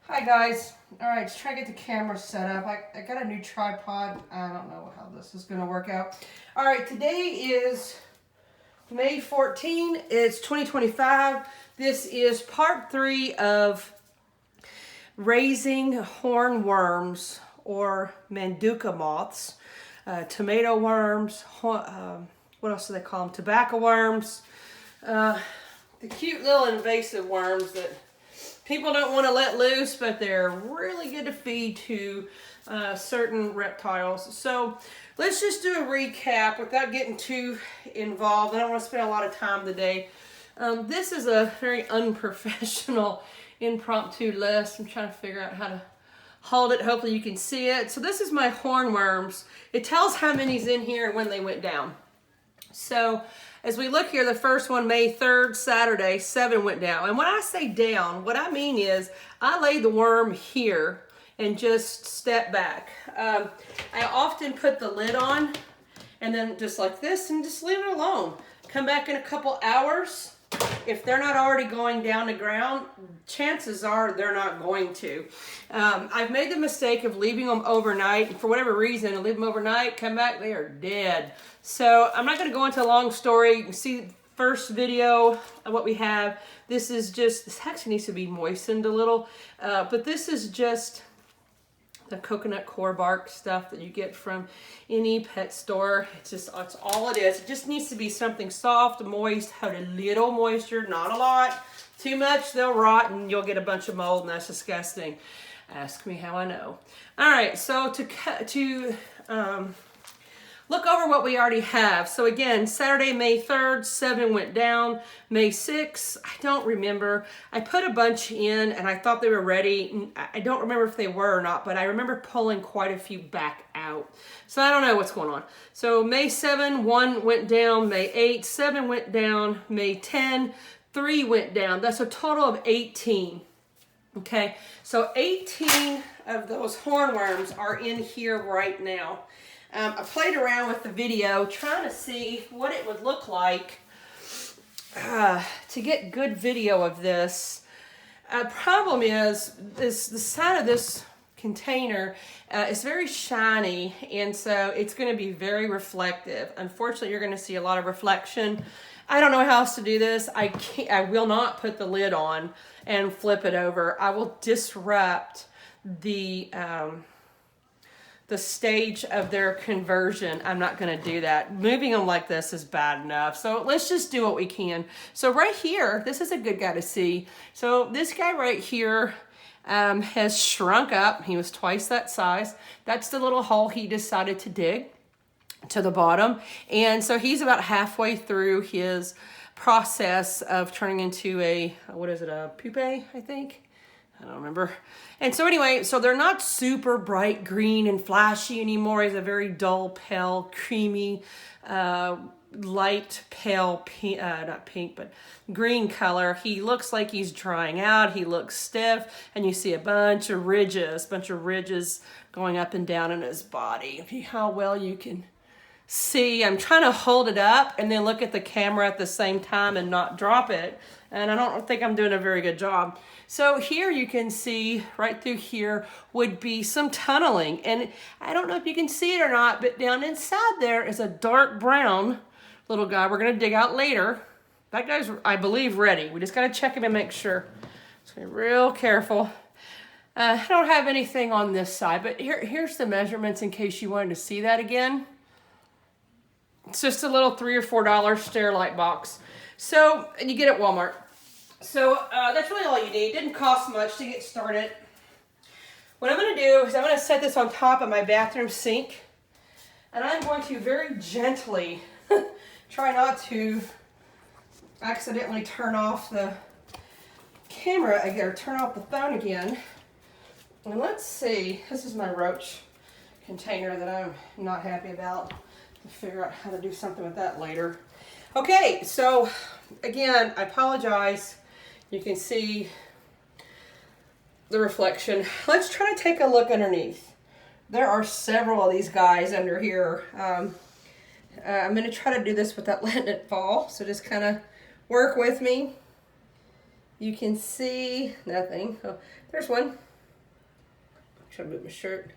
Hi guys. Alright, let's try to get the camera set up. I got a new tripod. I don't know how this is going to work out. Alright, today is May 14. It's 2025. This is part 3 of raising hornworms or Manduca moths. Tomato worms. What else do they call them? Tobacco worms. The cute little invasive worms that people don't want to let loose, but they're really good to feed to certain reptiles. So let's just do a recap without getting too involved. I don't want to spend a lot of time today. This is a very unprofessional impromptu list. I'm trying to figure out how to hold it. Hopefully you can see it. So this is my hornworms. It tells how many's in here and when they went down. So as we look here, the first one, May 3rd, Saturday, 7 went down. And when I say down, what I mean is I lay the worm here and just step back. I often put the lid on and then just like this and just leave it alone. Come back in a couple hours. If they're not already going down the ground, chances are they're not going to. I've made the mistake of leaving them overnight. And for whatever reason, I leave them overnight, come back, they are dead. So I'm not going to go into a long story. You can see the first video of what we have. This is just, this actually needs to be moistened a little. But this is just the coconut core bark stuff that you get from any pet store. It's all it is. It just needs to be something soft, moist, have a little moisture, not a lot. Too much, they'll rot and you'll get a bunch of mold, and that's disgusting. Ask me how I know. All right, so to look over what we already have. So again, Saturday, May 3rd, 7 went down. May 6th, I don't remember. I put a bunch in and I thought they were ready. I don't remember if they were or not, but I remember pulling quite a few back out. So I don't know what's going on. So May 7, 1 went down. May 8, 7 went down. May 10, 3 went down. That's a total of 18. Okay, so 18 of those hornworms are in here right now. I played around with the video trying to see what it would look like to get good video of this. Problem is the side of this container is very shiny, and so it's going to be very reflective. Unfortunately, you're going to see a lot of reflection. I don't know how else to do this. I will not put the lid on and flip it over. I will disrupt the stage of their conversion. I'm not going to do that. Moving them like this is bad enough. So let's just do what we can. So right here, this is a good guy to see. So this guy right here has shrunk up. He was twice that size. That's the little hole he decided to dig to the bottom. And so he's about halfway through his process of turning into a, what is it, a pupae, I think? I don't remember. And so anyway, so they're not super bright green and flashy anymore. He's a very dull, pale, creamy, light, pale, pink, not pink, but green color. He looks like he's drying out. He looks stiff, and you see a bunch of ridges going up and down in his body. How well you can see. I'm trying to hold it up and then look at the camera at the same time and not drop it. And I don't think I'm doing a very good job. So here you can see right through here would be some tunneling. And I don't know if you can see it or not, but down inside there is a dark brown little guy we're going to dig out later. That guy's, I believe, ready. We just got to check him and make sure. So be real careful. I don't have anything on this side, but here's the measurements in case you wanted to see that again. It's just a little $3 or $4 Sterilite box. So, and you get it at Walmart. So that's really all you need. It didn't cost much to get started. What I'm going to do is I'm going to set this on top of my bathroom sink. And I'm going to very gently try not to accidentally turn off the camera again, or turn off the phone again. And let's see. This is my roach container that I'm not happy about. I'll figure out how to do something with that later. Okay, so again, I apologize. You can see the reflection. Let's try to take a look underneath. There are several of these guys under here. I'm going to try to do this without letting it fall. So just kind of work with me. You can see nothing. Oh, there's one. Try to move my shirt.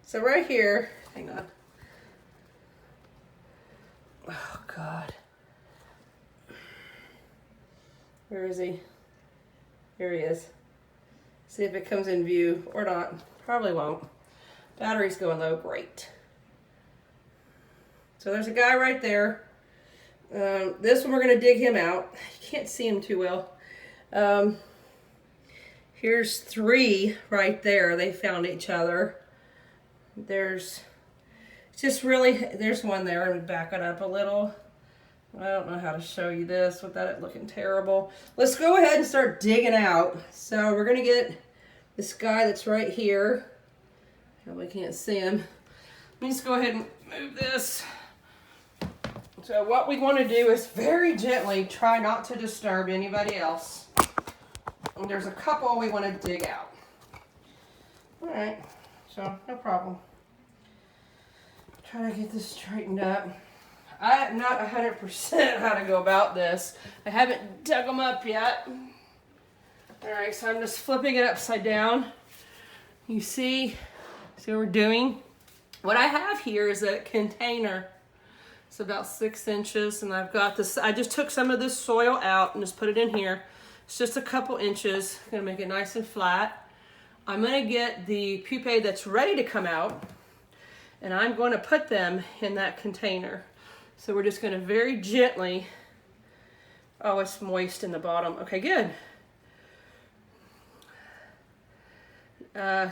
So right here, hang on. Oh God. Where is he? Here he is. See if it comes in view or not. Probably won't. Battery's going low. Great. So there's a guy right there. This one we're going to dig him out. You can't see him too well. Here's 3 right there. They found each other. There's one there. I'm going to back it up a little. I don't know how to show you this without it looking terrible. Let's go ahead and start digging out. So we're going to get this guy that's right here. Probably can't see him. Let me just go ahead and move this. So what we want to do is very gently try not to disturb anybody else. And there's a couple we want to dig out. All right, so no problem. Try to get this straightened up. I'm not 100% how to go about this. I haven't dug them up yet. All right, so I'm just flipping it upside down. You see what we're doing? What I have here is a container. It's about 6 inches, and I've got this. I just took some of this soil out and just put it in here. It's just a couple inches. I'm gonna make it nice and flat. I'm gonna get the pupae that's ready to come out, and I'm going to put them in that container. So we're just going to very gently, oh, it's moist in the bottom. Okay, good.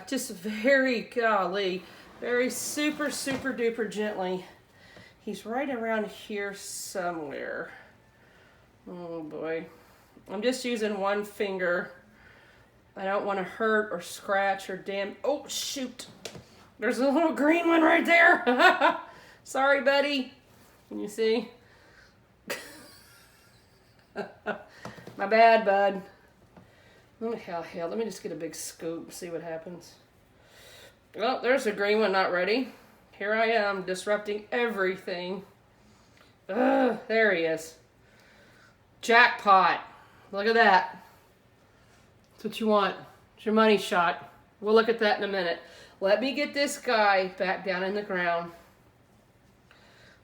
Just very, golly, very super duper gently. He's right around here somewhere. Oh boy. I'm just using one finger. I don't want to hurt or scratch or damage. Oh, shoot. There's a little green one right there. Sorry, buddy. Can you see? My bad, bud. Let me just get a big scoop, see what happens. Well, there's a green one not ready. Here I am, disrupting everything. There he is. Jackpot. Look at that. That's what you want. It's your money shot. We'll look at that in a minute. Let me get this guy back down in the ground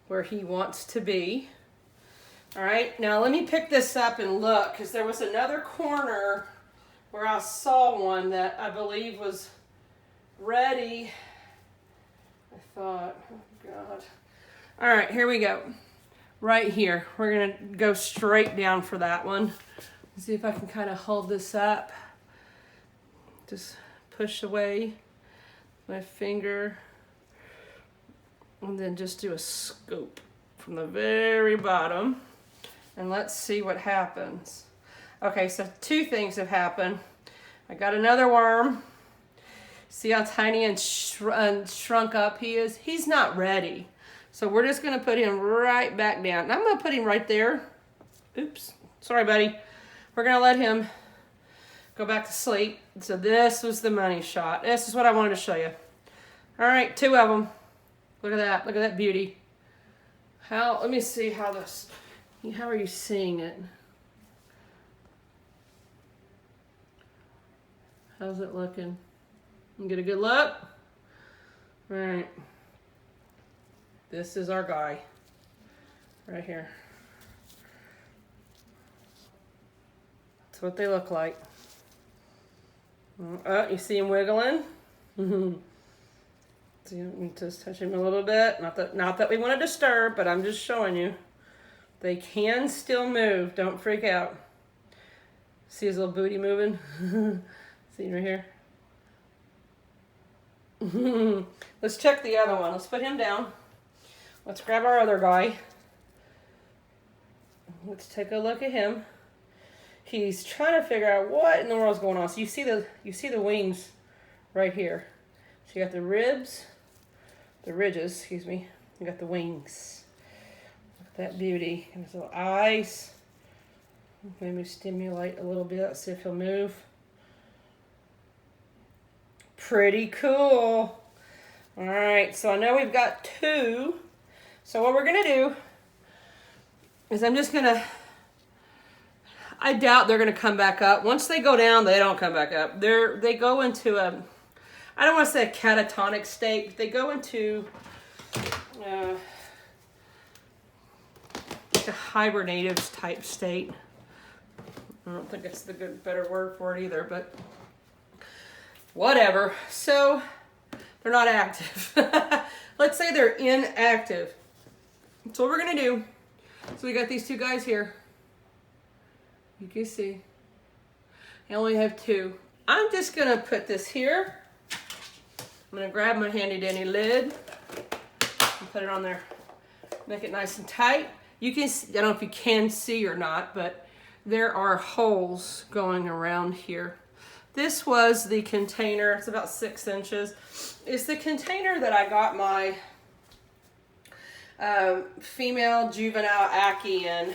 where he wants to be. All right, now let me pick this up and look, because there was another corner where I saw one that I believe was ready. I thought, oh God. All right, here we go. Right here. We're gonna go straight down for that one. See if I can kind of hold this up. Just push away my finger. And then just do a scoop from the very bottom. And let's see what happens. Okay, so 2 things have happened. I got another worm. See how tiny and shrunk up he is? He's not ready. So we're just gonna put him right back down. And I'm gonna put him right there. Oops, sorry buddy. We're gonna let him go back to sleep. So this was the money shot. This is what I wanted to show you. All right, 2 of them. Look at that, look at that beauty. Let me see how are you seeing it? How's it looking? You get a good look? All right. This is our guy. Right here. That's what they look like. Oh, you see him wiggling? So you just touch him a little bit. Not that we want to disturb, but I'm just showing you. They can still move. Don't freak out. See his little booty moving? See him right here? Let's check the other one. Let's put him down. Let's grab our other guy. Let's take a look at him. He's trying to figure out what in the world is going on. So you see the wings right here. So you got the ribs, the ridges, excuse me. You got the wings. Look at that beauty. And his little eyes. Maybe stimulate a little bit, see if he'll move. Pretty cool. All right, so I know we've got 2. So what we're gonna do is I doubt they're gonna come back up. Once they go down, they don't come back up. They go into I don't want to say a catatonic state, but they go into a hibernative type state. I don't think that's the better word for it either, but whatever. So they're not active. Let's say they're inactive. So what we're gonna do, so we got these two guys here. You can see, I only have two. I'm just gonna put this here. I'm gonna grab my handy dandy lid and put it on there. Make it nice and tight. You can see, I don't know if you can see or not, but there are holes going around here. This was the container, it's about 6 inches. It's the container that I got my female juvenile Aki in.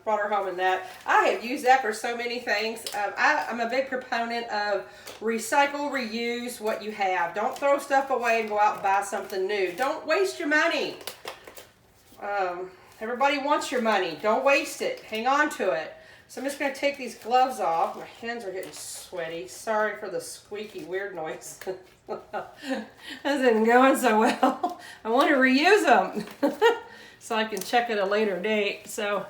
Brought her home in that. I have used that for so many things. I'm a big proponent of recycle, reuse what you have. Don't throw stuff away and go out and buy something new. Don't waste your money. Everybody wants your money. Don't waste it. Hang on to it. So I'm just going to take these gloves off. My hands are getting sweaty. Sorry for the squeaky weird noise. That isn't going so well. I want to reuse them so I can check at a later date. So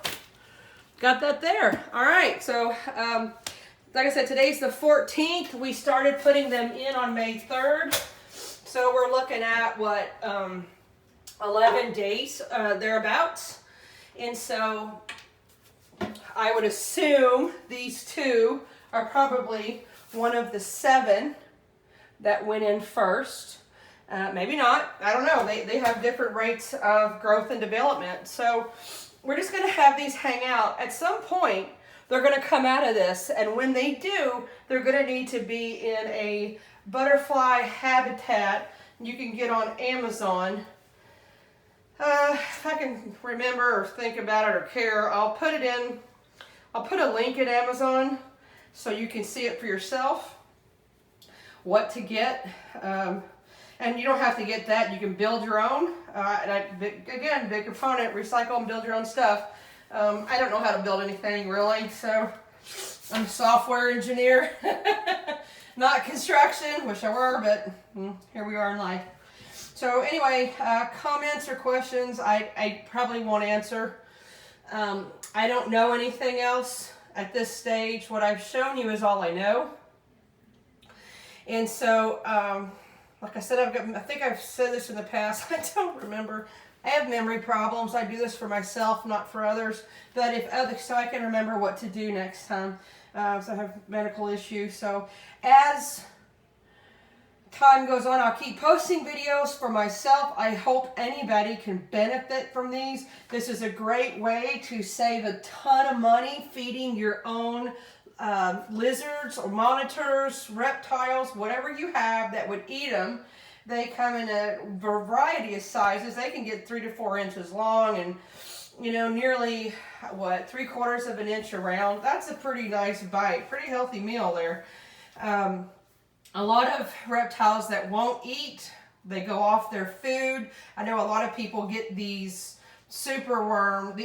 got that there. All right. So like I said, today's the 14th. We started putting them in on May 3rd. So we're looking at what, 11 days thereabouts. And so I would assume these two are probably one of the 7 that went in first. Maybe not. I don't know. They have different rates of growth and development. So we're just going to have these hang out. At some point, they're going to come out of this. And when they do, they're going to need to be in a butterfly habitat you can get on Amazon. If I can remember or think about it or care, I'll put a link at Amazon so you can see it for yourself, what to get. And you don't have to get that. You can build your own. Again, big proponent, recycle and build your own stuff. I don't know how to build anything really, so I'm a software engineer, not construction. Wish I were, but here we are in life. So anyway, comments or questions, I probably won't answer. I don't know anything else at this stage. What I've shown you is all I know. And so, like I said, I think I've said this in the past. I don't remember. I have memory problems. I do this for myself, not for others. But if others, so I can remember what to do next time. So I have medical issues. So as time goes on, I'll keep posting videos for myself. I hope anybody can benefit from these. This is a great way to save a ton of money feeding your own lizards or monitors, reptiles, whatever you have that would eat them. They come in a variety of sizes. They can get 3 to 4 inches long and, you know, nearly, what, 3/4 of an inch around. That's a pretty nice bite. Pretty healthy meal there. A lot of reptiles that won't eat, they go off their food. I know a lot of people get these superworms,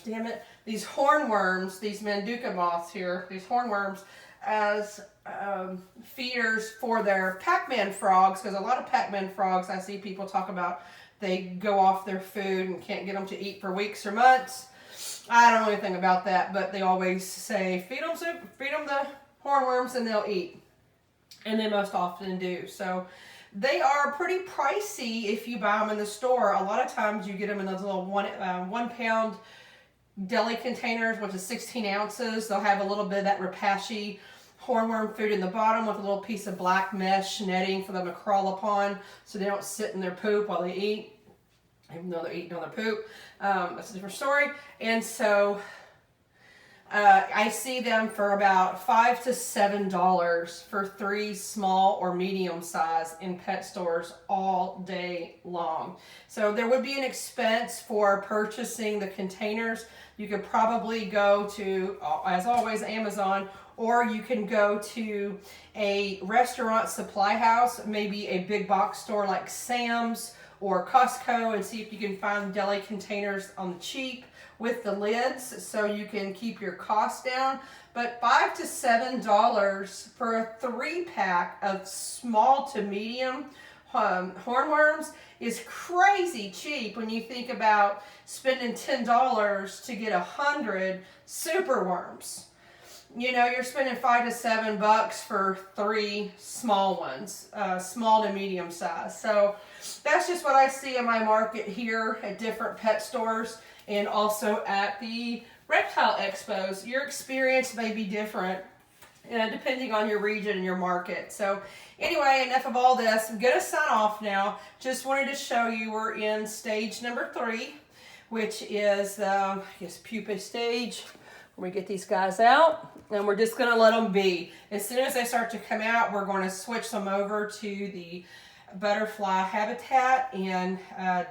damn it. These hornworms, these Manduca moths here, these hornworms, as feeders for their Pac-Man frogs, because a lot of Pac-Man frogs I see people talk about, they go off their food and can't get them to eat for weeks or months. I don't know anything about that, but they always say, feed them the hornworms and they'll eat. And they most often do. So they are pretty pricey if you buy them in the store. A lot of times you get them in those little 1 pound deli containers, which is 16 ounces. They'll have a little bit of that rapashi hornworm food in the bottom with a little piece of black mesh netting for them to crawl upon so they don't sit in their poop while they eat, even though they're eating on their poop. That's a different story. And so I see them for about $5 to $7 for 3 small or medium size in pet stores all day long. So there would be an expense for purchasing the containers. You could probably go to, as always, Amazon, or you can go to a restaurant supply house, maybe a big box store like Sam's or Costco, and see if you can find deli containers on the cheap. with the lids so you can keep your costs down. But $5 to $7 for a 3-pack of small to medium hornworms is crazy cheap when you think about spending $10 to get 100 super worms. You know, you're spending $5 to $7 for 3 small ones, small to medium size. So that's just what I see in my market here at different pet stores and also at the reptile expos. Your experience may be different depending on your region and your market. So anyway, enough of all this. I'm going to sign off now. Just wanted to show you we're in stage number 3, which is I guess pupa stage. We get these guys out and we're just going to let them be. As soon as they start to come out, we're going to switch them over to the butterfly habitat and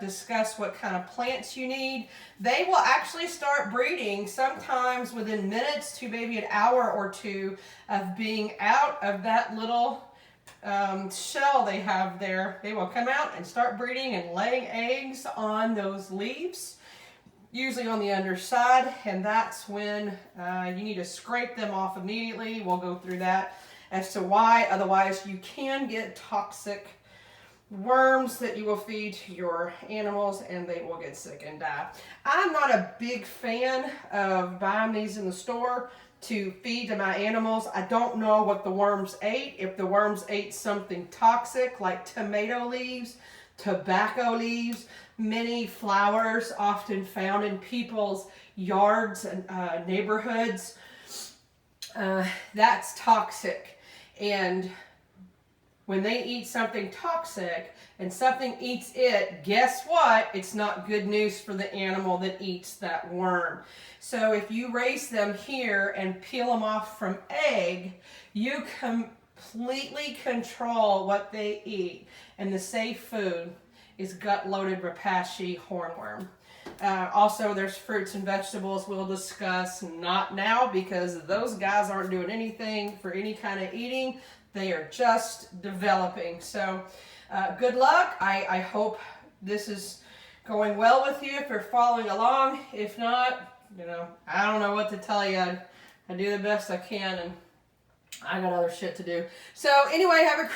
discuss what kind of plants you need. They will actually start breeding sometimes within minutes to maybe an hour or 2 of being out of that little shell they have there. They will come out and start breeding and laying eggs on those leaves, usually on the underside, and that's when you need to scrape them off immediately. We'll go through that as to why. Otherwise, you can get toxic worms that you will feed to your animals and they will get sick and die. I'm not a big fan of buying these in the store to feed to my animals. I don't know what the worms ate. If the worms ate something toxic like tomato leaves, tobacco leaves, many flowers often found in people's yards and neighborhoods, that's toxic. And when they eat something toxic and something eats it, guess what? It's not good news for the animal that eats that worm. So if you raise them here and peel them off from egg, you completely control what they eat. And the safe food is gut-loaded Rapace hornworm. Also, there's fruits and vegetables we'll discuss, not now because those guys aren't doing anything for any kind of eating. They are just developing. So good luck. I hope this is going well with you if you're following along. If not, you know, I don't know what to tell you. I do the best I can and I got other shit to do. So anyway, have a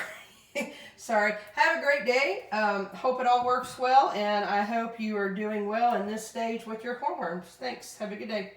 great day. Hope it all works well and I hope you are doing well in this stage with your hornworms. Thanks. Have a good day.